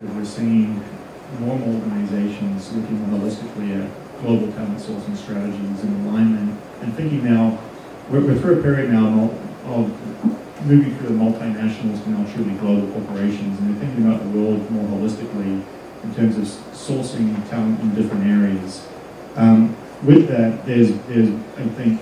We're seeing more and more organizations looking holistically at global talent sourcing strategies and alignment, and thinking now, we're through a period now of moving through the multinationals to now truly global corporations, and we're thinking about the world more holistically in terms of sourcing talent in different areas. With that, there's I think,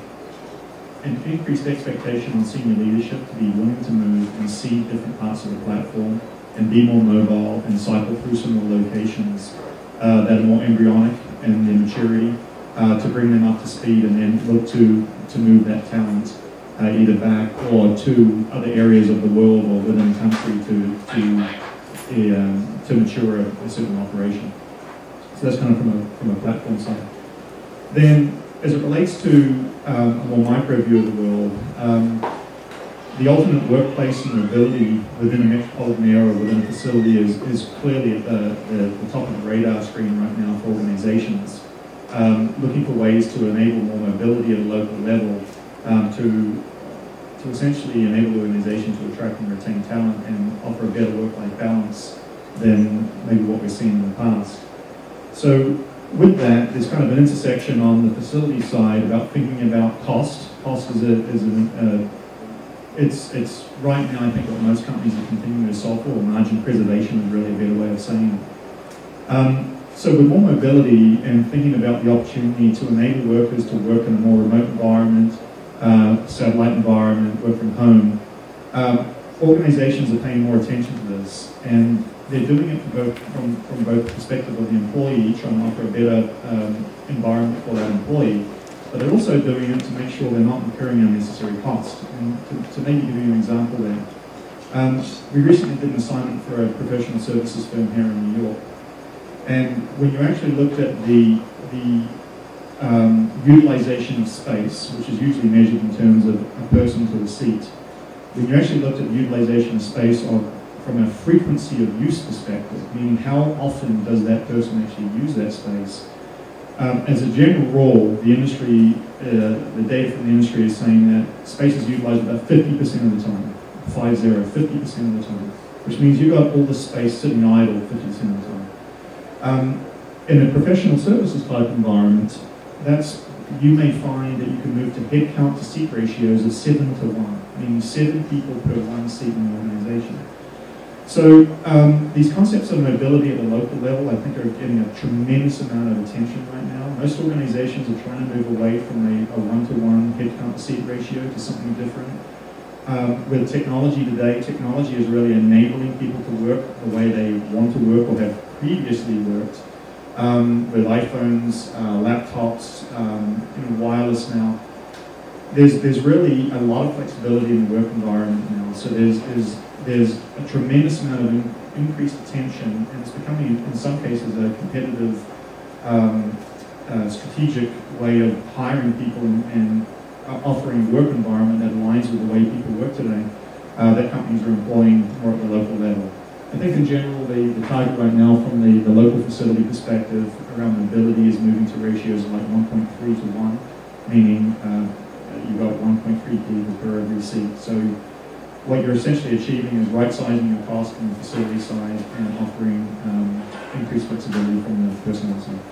an increased expectation on senior leadership to be willing to move and see different parts of the platform and be more mobile and cycle through some more locations that are more embryonic in their maturity to bring them up to speed, and then look to move that talent either back or to other areas of the world or within the country to mature a certain operation. So that's kind of from a platform side. Then, as it relates to a more micro view of the world, the ultimate workplace and mobility within a metropolitan area or within a facility is clearly at the top of the radar screen right now for organizations, looking for ways to enable more mobility at a local level, to essentially enable the organization to attract and retain talent and offer a better work-life balance than maybe what we've seen in the past. So with that, there's kind of an intersection on the facility side about thinking about cost. Cost it's right now, I think, what most companies are continuing to solve for. Margin preservation is really a better way of saying it. So with more mobility and thinking about the opportunity to enable workers to work in a more remote environment, satellite environment, work from home, organizations are paying more attention to this, and they're doing it from both the perspective of the employee, trying to offer a better environment for that employee, but they're also doing it to make sure they're not incurring unnecessary cost. And to maybe give you an example there, we recently did an assignment for a professional services firm here in New York, and when you actually looked at the utilization of space, which is usually measured in terms of a person to a seat, when you actually looked at the utilization of space from a frequency of use perspective, meaning how often does that person actually use that space, as a general rule, the industry, the data from the industry is saying that space is utilized about 50% of the time, 50% of the time, which means you've got all the space sitting idle 50% of the time. In a professional services type environment, you may find that you can move to headcount to seat ratios of 7:1, meaning 7 people per 1 seat in the organization. So these concepts of mobility at a local level, I think, are getting a tremendous amount of attention right now. Most organizations are trying to move away from a 1-to-1 headcount to seat ratio to something different. With technology today, technology is really enabling people to work the way they want to work or have previously worked. With iPhones, laptops, wireless now, there's really a lot of flexibility in the work environment now. So there's a tremendous amount of increased attention, and it's becoming, in some cases, a competitive, strategic way of hiring people and offering a work environment that aligns with the way people work today, that companies are employing more at the local level. I think in general, the target right now from the local facility perspective around mobility is moving to ratios of like 1.3-to-1, meaning you've got 1.3 people per every seat. So what you're essentially achieving is right-sizing your cost from the facility side and offering increased flexibility from the personnel side.